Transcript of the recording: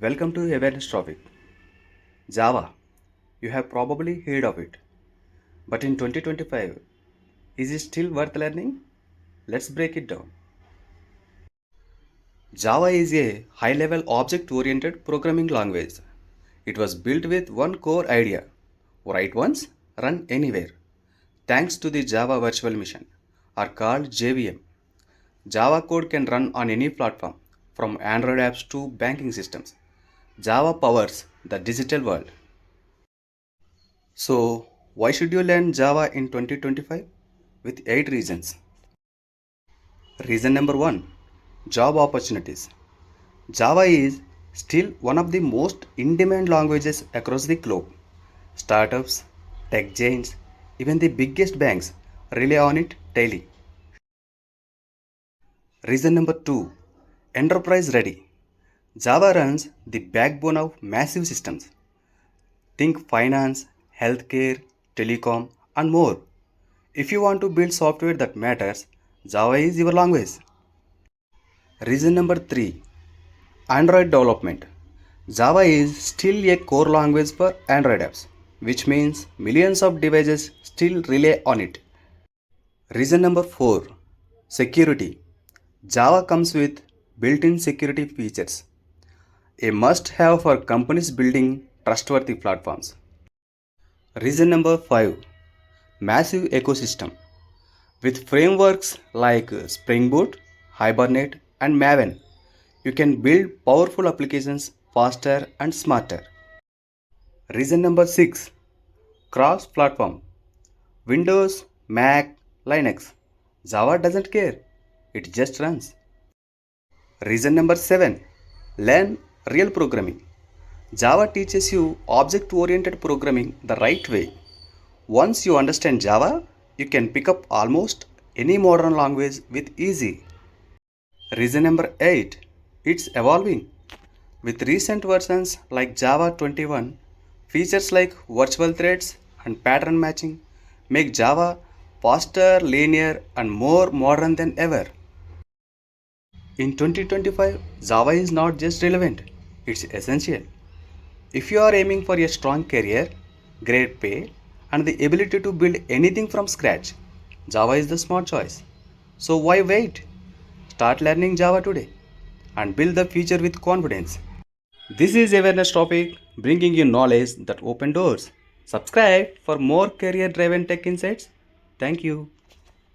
Welcome to Awarenesstraffic. Java. You have probably heard of it. But in 2025, is it still worth learning? Let's break it down. Java is a high level object oriented programming language. It was built with one core idea: write once, run anywhere. Thanks to the Java Virtual Machine, or called JVM. Java code can run on any platform, from Android apps to banking systems. Java powers the digital world. So, why should you learn Java in 2025? With 8 reasons. Reason number 1: job opportunities. Java is still one of the most in demand languages across the globe. Startups, tech giants, even the biggest banks rely on it daily. Reason number 2: enterprise ready. Java runs the backbone of massive systems. Think finance, healthcare, telecom, and more. If you want to build software that matters, Java is your language. Reason number 3: Android development. Java is still a core language for Android apps, which means millions of devices still rely on it. Reason number 4: Security. Java comes with built in security features, a must have for companies building trustworthy platforms. Reason number 5: Massive ecosystem. With frameworks like Spring Boot, Hibernate, and Maven, you can build powerful applications faster and smarter. Reason number 6: Cross platform. Windows, Mac, Linux. Java doesn't care, it just runs. Reason number 7: Learn real programming. Java teaches you object oriented programming the right way. Once you understand Java, you can pick up almost any modern language with ease. Reason number 8: It's evolving. With recent versions like Java 21, features like virtual threads and pattern matching make Java faster, linear, and more modern than ever. In 2025, Java is not just relevant, it's essential. If you are aiming for a strong career, great pay, and the ability to build anything from scratch, Java is the smart choice. So why wait? Start learning Java today and build the future with confidence. This is Awareness Topic, bringing you knowledge that open doors. Subscribe for more career driven tech insights. Thank you.